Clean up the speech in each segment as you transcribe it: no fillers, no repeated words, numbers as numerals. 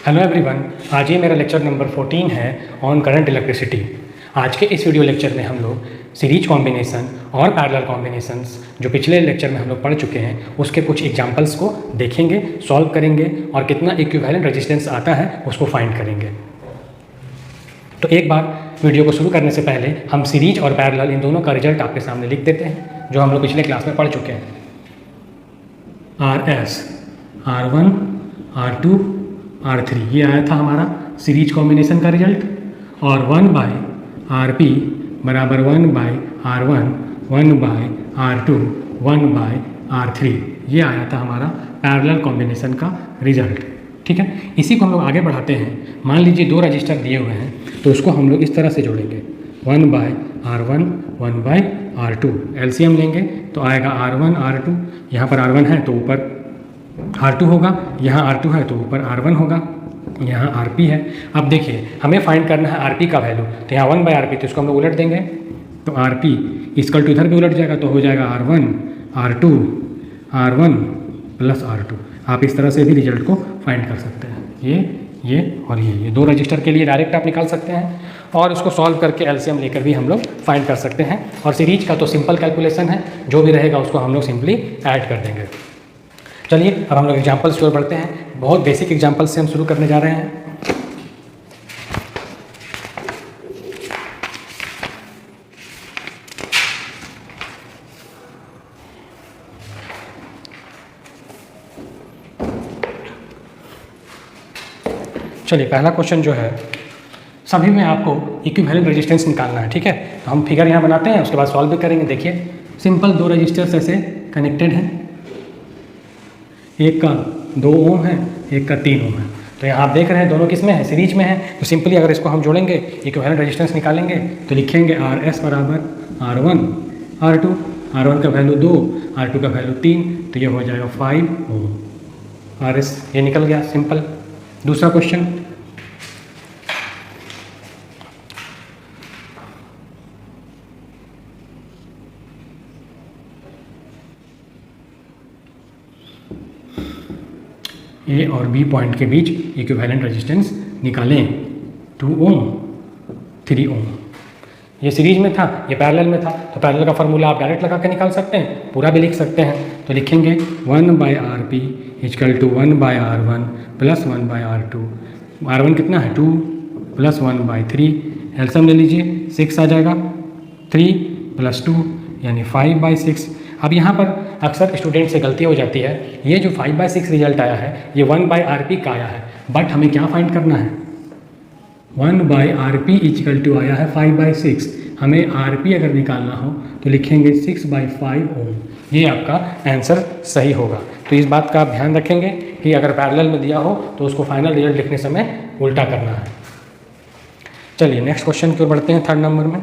Hello everyone, आज ये मेरा लेक्चर नंबर 14 है ऑन करंट इलेक्ट्रिसिटी। आज के इस वीडियो लेक्चर में हम लोग सीरीज कॉम्बिनेशन और पैरेलल कॉम्बिनेशंस जो पिछले लेक्चर में हम लोग पढ़ चुके हैं उसके कुछ एग्जांपल्स को देखेंगे, सॉल्व करेंगे और कितना इक्विवेलेंट रेजिस्टेंस आता है उसको फाइंड करेंगे। तो एक बार वीडियो को शुरू करने से पहले हम सीरीज और पैरेलल इन दोनों का रिजल्ट आपके सामने लिख देते हैं जो हम लोग पिछले क्लास में पढ़ चुके हैं। RS, R1, R2, R3 ये आया था हमारा सीरीज कॉम्बिनेशन का रिजल्ट, और 1/RP बराबर 1/R1, 1/R2, 1/R3 ये आया था हमारा पैरेलल कॉम्बिनेशन का रिजल्ट। ठीक है, इसी को हम लोग आगे बढ़ाते हैं। मान लीजिए दो रजिस्टर दिए हुए हैं तो उसको हम लोग इस तरह से जोड़ेंगे, 1/R1, 1/R2। एलसीएम लेंगे तो आएगा R1, R2। यहाँ पर R1 है तो ऊपर R2 होगा, यहाँ R2 है तो ऊपर R1 होगा, यहाँ RP है। अब देखिए हमें फाइंड करना है RP का वैल्यू, तो यहाँ 1/RP तो इसको हम लोग उलट देंगे तो RP इसका टू इधर भी उलट जाएगा तो हो जाएगा R1, R2, R1 plus R2। आप इस तरह से भी रिजल्ट को फाइंड कर सकते हैं। ये और ये दो रजिस्टर के लिए डायरेक्ट आप निकाल सकते हैं और इसको सॉल्व करके एलसीएम लेकर भी हम लोग फाइंड कर सकते हैं। और सीरीज का तो सिंपल कैलकुलेशन है, जो भी रहेगा उसको हम लोग सिंपली ऐड कर देंगे। चलिए अब हम लोग एग्जाम्पल्स की ओर बढ़ते हैं। बहुत बेसिक एग्जाम्पल से हम शुरू करने जा रहे हैं। चलिए पहला क्वेश्चन जो है, सभी में आपको इक्विवेलेंट रेजिस्टेंस निकालना है। ठीक है, तो हम फिगर यहाँ बनाते हैं, उसके बाद सॉल्व भी करेंगे। देखिए सिंपल दो रजिस्टर्स ऐसे कनेक्टेड हैं, एक का 2 ओम है, एक का 3 ओम है। तो यहाँ आप देख रहे हैं दोनों किस में है, सीरीज में है। तो सिंपली अगर इसको हम जोड़ेंगे, इक्विवेलेंट रेजिस्टेंस निकालेंगे तो लिखेंगे RS बराबर R1, R2। R1 का वैल्यू 2, R2 का वैल्यू 3, तो ये हो जाएगा 5 ओम। RS ये निकल गया, सिंपल। दूसरा क्वेश्चन, ए और बी पॉइंट के बीच इक्विवेलेंट रेजिस्टेंस निकालें। 2 ओम, 3 ओम। ये सीरीज में था, ये पैरेलल में था, तो पैरेलल का फार्मूला आप डायरेक्ट लगा के निकाल सकते हैं, पूरा भी लिख सकते हैं। तो लिखेंगे 1/RP equal to 1/R1 plus 1/R2। R1 कितना है 2 प्लस 1/3। एलसीएम ले लीजिए, 6 आ जाएगा, 3 प्लस 2 यानी 5/6। अब यहाँ पर अक्सर स्टूडेंट से गलती हो जाती है, ये जो 5/6 रिजल्ट आया है ये 1/RP का आया है, बट हमें क्या फाइंड करना है, 1/RP इक्वल टू आया है 5/6। हमें RP अगर निकालना हो तो लिखेंगे 6/5 ओम। ये आपका आंसर सही होगा। तो इस बात का आप ध्यान रखेंगे कि अगर पैरेलल में दिया हो तो उसको फाइनल रिजल्ट लिखने समय उल्टा करना है। चलिए नेक्स्ट क्वेश्चन की ओर बढ़ते हैं, 3rd नंबर में।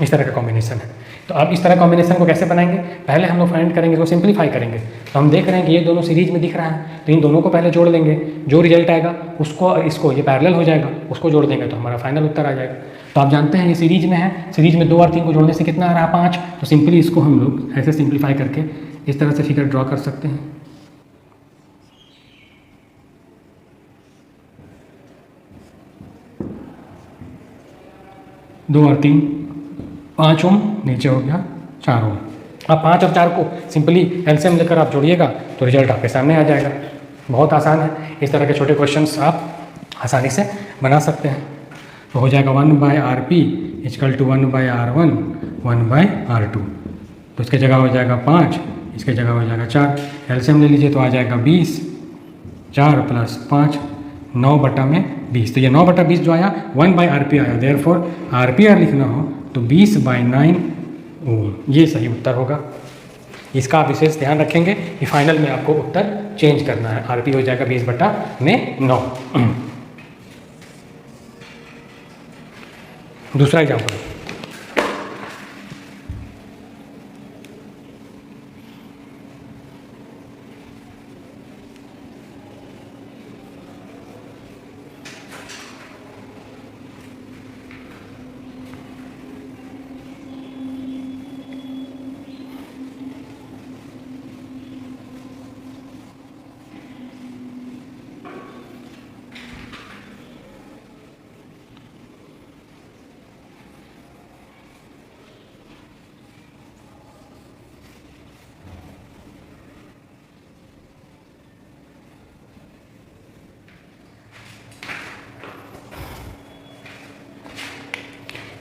इस तरह का कॉम्बिनेशन है। तो अब इस तरह कॉम्बिनेशन को कैसे बनाएंगे, पहले हम लोग फाइंड करेंगे, इसको सिंपलीफाई करेंगे। तो हम देख रहे हैं कि ये दोनों सीरीज में दिख रहा है, तो इन दोनों को पहले जोड़ लेंगे, जो रिजल्ट आएगा उसको और इसको, ये पैरेलल हो जाएगा, उसको जोड़ देंगे तो हमारा फाइनल उत्तर आ जाएगा। तो आप जानते हैं ये सीरीज में है, सीरीज में 2 और 3 को जोड़ने से कितना आ रहा है 5। तो सिंपली इसको हम लोग ऐसे सिंप्लीफाई करके इस तरह से फिगर ड्रॉ कर सकते हैं। दो और 3, 5 ओम, नीचे हो गया 4 ओम। अब 5 और 4 को सिंपली एलसीएम लेकर आप जोड़िएगा तो रिजल्ट आपके सामने आ जाएगा। बहुत आसान है, इस तरह के छोटे क्वेश्चंस आप आसानी से बना सकते हैं। तो हो जाएगा 1/RP equal to 1/R1, 1/R2। तो इसके जगह हो जाएगा 5, इसके जगह हो जाएगा 4। एलसीएम ले लीजिए तो आ जाएगा 20, 4 प्लस 5, 9/20। तो ये 9/20 जो आया 1/RP आया, देयरफॉर RP अगर लिखना हो तो 20/9 ओम। ये सही उत्तर होगा। इसका आप विशेष ध्यान रखेंगे कि फाइनल में आपको उत्तर चेंज करना है। RP हो जाएगा 20/9। दूसरा एग्जाम्पल,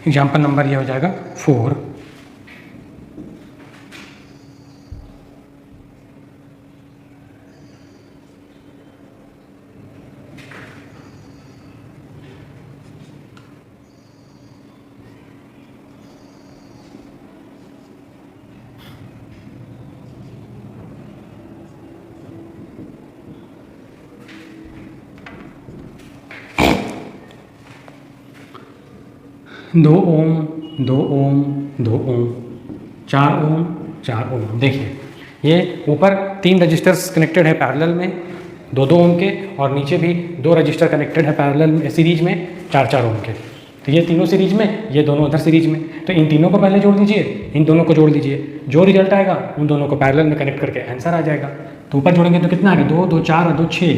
एग्जाम्पल नंबर ये हो जाएगा 4। दो ओम, 2 ओम, 2 ओम, 4 ओम, 4 ओम। देखिए ये ऊपर 3 रजिस्टर्स कनेक्टेड है पैरेलल में 2 ओम के, और नीचे भी 2 रजिस्टर कनेक्टेड है पैरेलल में सीरीज में 4 ओम के। तो ये तीनों सीरीज में, ये दोनों उधर सीरीज में। तो इन तीनों को पहले जोड़ दीजिए, इन दोनों को जोड़ दीजिए, जो रिजल्ट आएगा उन दोनों को पैरेलल में कनेक्ट करके आंसर आ जाएगा। तो ऊपर जोड़ेंगे तो कितना आ गया, 2, 2, 4 और 2, 6।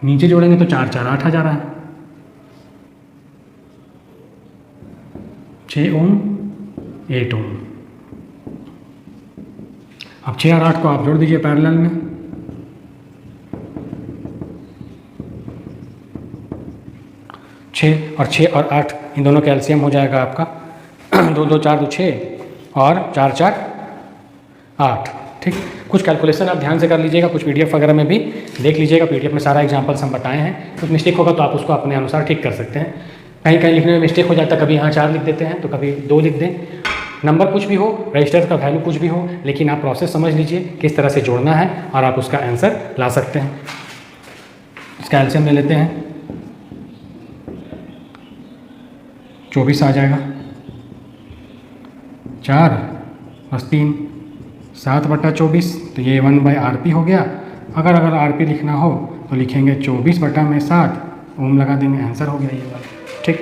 नीचे जोड़ेंगे तो 4, 4, 8 आ जा रहा है। 6 ओम, 8 ओम। अब 6 और 8 को आप जोड़ दीजिए पैरेलल में। 6 और 8 इन दोनों का एलसीएम हो जाएगा आपका 2, 2, 4, 2, 6 और 4, 4, 8। ठीक, कुछ कैलकुलेशन आप ध्यान से कर लीजिएगा, कुछ पीडीएफ वगैरह में भी देख लीजिएगा। पीडीएफ में सारा एग्जांपल्स हम बताए हैं। कुछ मिस्टेक होगा तो आप उसको अपने अनुसार ठीक कर सकते हैं। कहीं कहीं लिखने में मिस्टेक हो जाता है, कभी यहाँ 4 लिख देते हैं तो कभी 2 लिख दें। नंबर कुछ भी हो, रजिस्टर का वैल्यू कुछ भी हो, लेकिन आप प्रोसेस समझ लीजिए किस तरह से जोड़ना है और आप उसका आंसर ला सकते हैं। इसका एलसीएम ले लेते हैं, 24 आ जाएगा। 4 + 3 7/24, तो ये 1/RP हो गया। अगर RP लिखना हो तो लिखेंगे 24/7 ओम लगा देंगे, आंसर हो गया ये वाला। ठीक,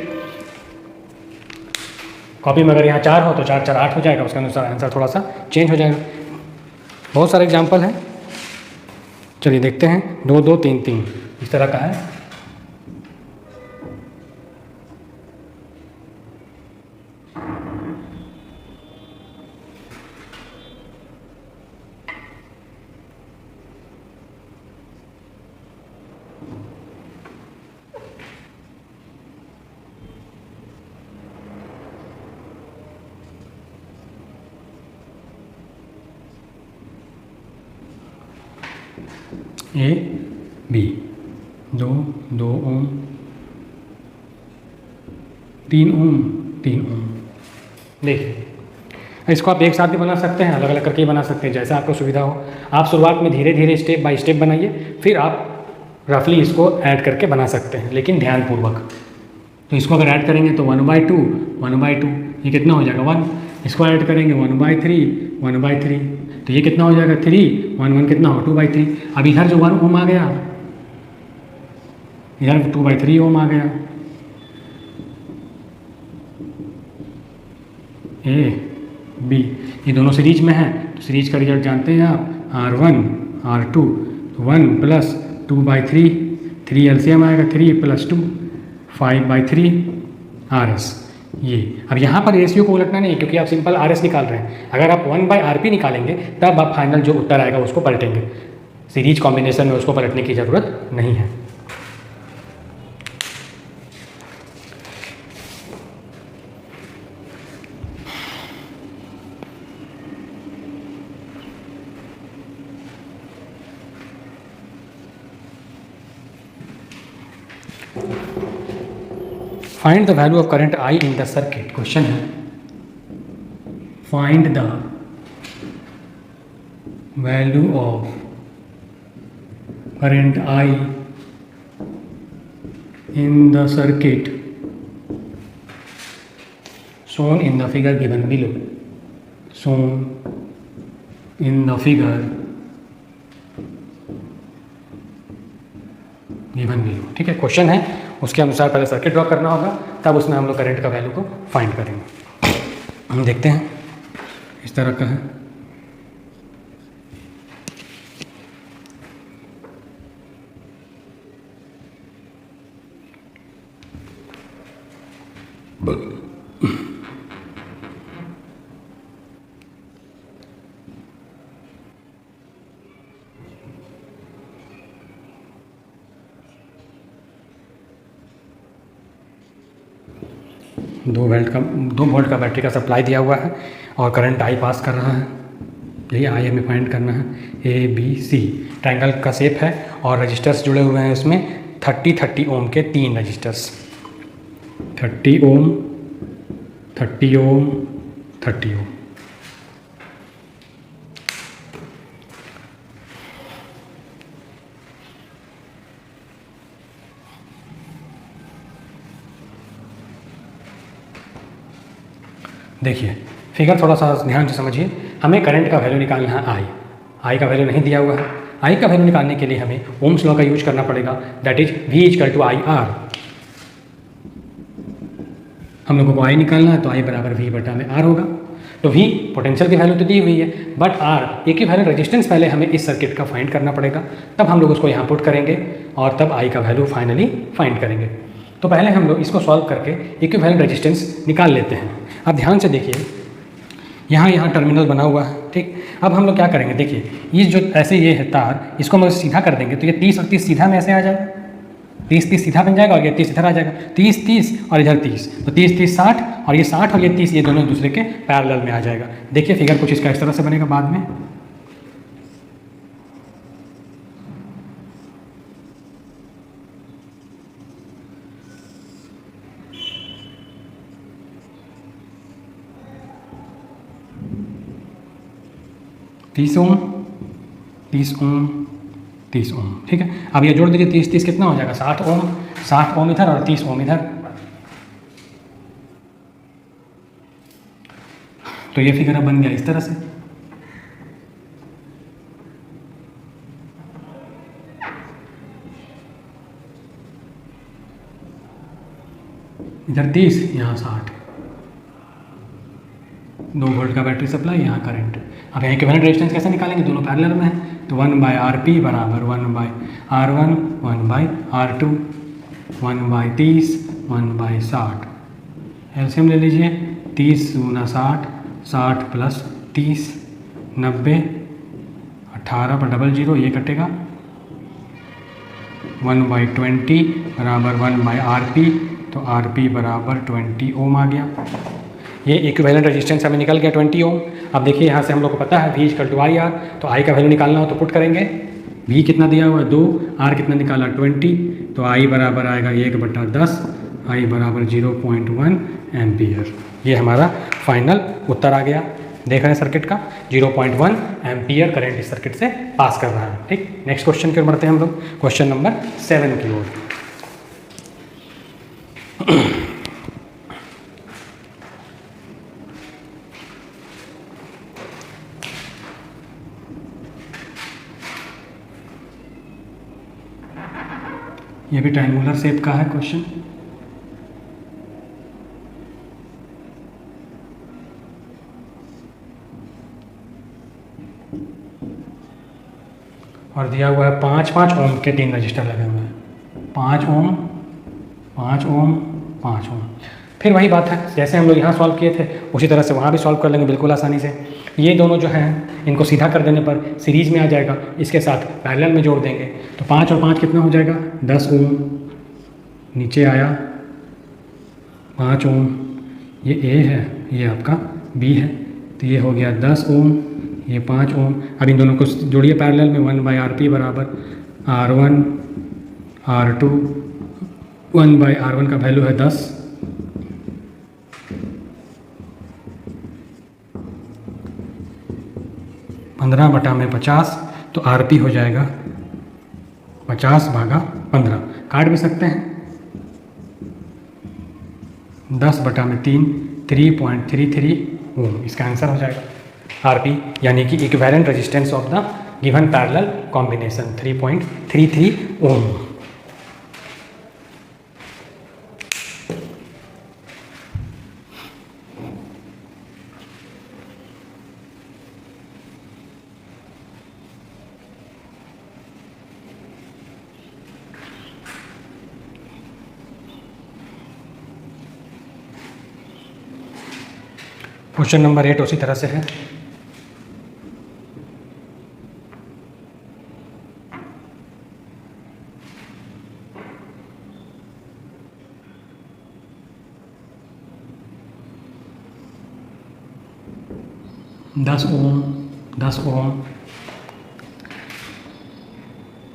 कॉपी में अगर यहाँ 4 हो तो 4, 4, 8 हो जाएगा, उसके अनुसार आंसर थोड़ा सा चेंज हो जाएगा। बहुत सारे एग्जाम्पल हैं, चलिए देखते हैं। 2, 2, 3, 3 इस तरह का है। A, B, 2, 2 ओम, 3 ओम, 3 ओम। देखिए इसको आप एक साथ भी बना सकते हैं, अलग अलग करके बना सकते हैं, जैसा आपको सुविधा हो। आप शुरुआत में धीरे धीरे स्टेप बाय स्टेप बनाइए, फिर आप रफली इसको ऐड करके बना सकते हैं, लेकिन ध्यानपूर्वक। तो इसको अगर ऐड करेंगे तो 1/2, 1/2 ये कितना हो जाएगा 1। इसको ऐड करेंगे 1/3, 1/3 तो ये कितना हो जाएगा 3, 1, 1 कितना हो 2/3। अब इधर जो 1 ओम आ गया, इधर 2/3 ओम आ गया। A, B ये दोनों सीरीज में हैं, तो सीरीज का रिजल्ट जानते हैं आप, R1, R2 तो 1 + 2/3, 3 एलसीएम आएगा, 3 + 2 5/3 RS। ये अब यहाँ पर रेशियो को उलटना नहीं, क्योंकि आप सिंपल RS निकाल रहे हैं। अगर आप 1/RP निकालेंगे तब आप फाइनल जो उत्तर आएगा उसको पलटेंगे। सीरीज कॉम्बिनेशन में उसको पलटने की ज़रूरत नहीं है। Find the value of current I in the circuit. Question है find the value of current I in the circuit shown in the figure given below, shown in the figure given below। ठीक है, question है, उसके अनुसार पहले circuit draw करना होगा, तब उसमें हम लोग करंट का वैल्यू को फाइंड करेंगे। हम देखते हैं, इस तरह का है। 2 वोल्ट का बैटरी का सप्लाई दिया हुआ है और करंट आई पास कर रहा है। यही आई हमें फाइंड करना है। ABC ट्रायंगल का शेप है और रजिस्टर्स जुड़े हुए हैं उसमें 30 ओम के 3 रजिस्टर्स, 30 ओम, 30 ओम, 30 ओम। देखिए फिगर थोड़ा सा ध्यान से समझिए। हमें करंट का वैल्यू निकालना है आई का वैल्यू नहीं दिया हुआ है। आई का वैल्यू निकालने के लिए हमें ओम्स लॉ का यूज करना पड़ेगा, दैट इज V = IR। हम लोगों को आई निकालना है तो आई बराबर V/R होगा। तो V पोटेंशियल की वैल्यू तो दी हुई है, बट R इक्विवेलेंट रेजिस्टेंस पहले हमें इस सर्किट का फाइंड करना पड़ेगा, तब हम लोग उसको यहाँ पुट करेंगे और तब आई का वैल्यू फाइनली फाइंड करेंगे। तो पहले हम लोग इसको सॉल्व करके इक्विवेलेंट रेजिस्टेंस निकाल लेते हैं। अब ध्यान से देखिए, यहाँ टर्मिनल बना हुआ है, ठीक। अब हम लोग क्या करेंगे, देखिए ये जो ऐसे ये है तार, इसको हम लोग सीधा कर देंगे तो ये 30 और 30 सीधा में ऐसे आ जाएगा, 30 सीधा बन जाएगा और ये 30 इधर आ जाएगा, 30 और इधर 30, तो 30 60 और ये 60 और ये 30 ये दोनों एक दूसरे के पैरेलल में आ जाएगा। देखिए फिगर कुछ इसका इस तरह से बनेगा बाद में। तीस ओम, 30 ओम, 30 ओम, ठीक है। अब ये जोड़ दीजिए, 30 कितना हो जाएगा, 60 ओम, 60 ओम इधर और 30 ओम इधर। तो ये फिगर अब बन गया इस तरह से। इधर 30, यहाँ 60, 2 वोल्ट का बैटरी सप्लाई, यहाँ करंट। अब यहाँ इक्विवेलेंट रेजिस्टेंस कैसे निकालेंगे, दोनों पैरेलल में है, तो 1/RP बराबर 1/R1, 1/R2, 1/30, 1/60। एलसीएम ले लीजिए, 30 × 60, 60 + 30, 90, 18/00 ये कटेगा, 1/20 बराबर 1/RP, तो RP बराबर 20 ओम आ गया। ये इक्विवेलेंट रेजिस्टेंस हमें निकल गया 20 ओम। अब देखिए यहाँ से हम लोग को पता है V = IR, तो I का वैल्यू निकालना हो तो पुट करेंगे। V कितना दिया हुआ है 2, R कितना निकाला 20, तो I बराबर आएगा 1/10, I बराबर 0.1 एम्पियर। ये हमारा फाइनल उत्तर आ गया। देख रहे हैं सर्किट का 0.1 एम्पियर करंट इस सर्किट से पास कर रहा है, ठीक। नेक्स्ट क्वेश्चन की ओर बढ़ते हैं हम लोग, क्वेश्चन नंबर 7 की ओर। ये भी ट्रायंगुलर शेप का है क्वेश्चन। और दिया हुआ है 5 ओम के 3 रजिस्टर लगे हुए हैं, 5 ओम, 5 ओम, 5 ओम। फिर वही बात है, जैसे हम लोग यहाँ सॉल्व किए थे उसी तरह से वहाँ भी सॉल्व कर लेंगे बिल्कुल आसानी से। ये दोनों जो हैं इनको सीधा कर देने पर सीरीज में आ जाएगा, इसके साथ पैरेलल में जोड़ देंगे तो 5 और 5 कितना हो जाएगा, 10 ओम। नीचे आया 5 ओम, ये A है, ये आपका B है, तो ये हो गया 10 ओम, ये 5 ओम। अब इन दोनों को जोड़िए पैरेलल में, 1/RP बराबर R1, R2, 1/R1 का वैल्यू है 10, पंद्रह बटा में 50, तो RP हो जाएगा 50/15। काट भी सकते हैं, 10/3, 3.33 ओम इसका आंसर हो जाएगा। RP यानी कि equivalent resistance of the given parallel combination 3.33 ohm. Question number 8 उसी तरह से है। 10 ओम, 10 ओम,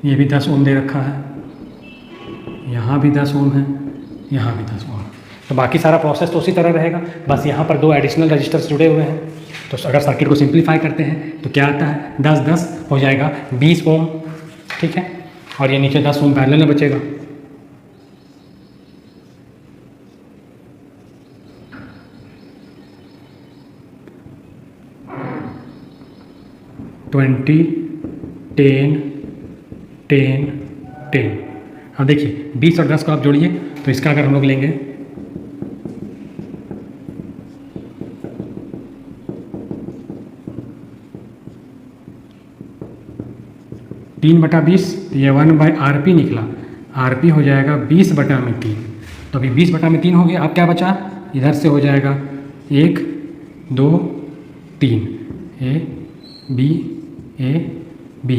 ये भी 10 ओम दे रखा है, यहाँ भी 10 ओम है, यहाँ भी 10 ओम। तो बाकी सारा प्रोसेस तो उसी तरह रहेगा, बस यहाँ पर 2 एडिशनल रजिस्टर्स जुड़े हुए हैं। तो अगर सर्किट को सिंप्लीफाई करते हैं तो क्या आता है, 10 10 हो जाएगा 20 ओम, ठीक है, और ये नीचे 10 ओम पैरेलल में बचेगा। ट्वेंटी 10 10 10। अब देखिए 20 और 10 को आप जोड़िए तो इसका अगर हम लोग लेंगे 3/20, ये 1/RP निकला, RP हो जाएगा 20/3। तो अभी 20/3 हो गया। अब क्या बचा, इधर से हो जाएगा 1 2 3, ए बी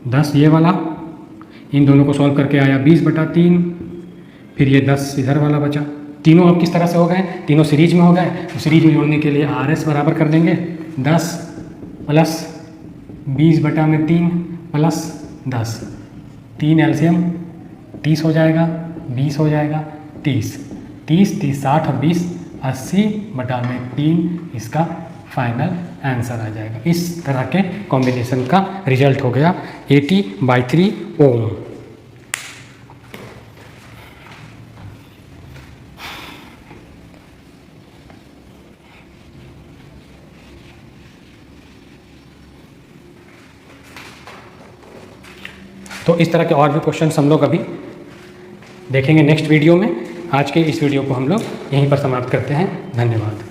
10 ये वाला, इन दोनों को सॉल्व करके आया 20/3, फिर ये 10 इधर वाला बचा। तीनों अब किस तरह से हो गए, तीनों सीरीज में हो गए। तो सीरीज में जोड़ने के लिए RS बराबर कर देंगे 10 प्लस 20/3 प्लस 10, 3 एलसीएम 30 हो जाएगा, 20 हो जाएगा, 30 30 30 60 और 20 80/3 इसका फाइनल आंसर आ जाएगा। इस तरह के कॉम्बिनेशन का रिजल्ट हो गया 80/3 ओम। तो इस तरह के और भी क्वेश्चंस हम लोग अभी देखेंगे नेक्स्ट वीडियो में। आज के इस वीडियो को हम लोग यहीं पर समाप्त करते हैं। धन्यवाद।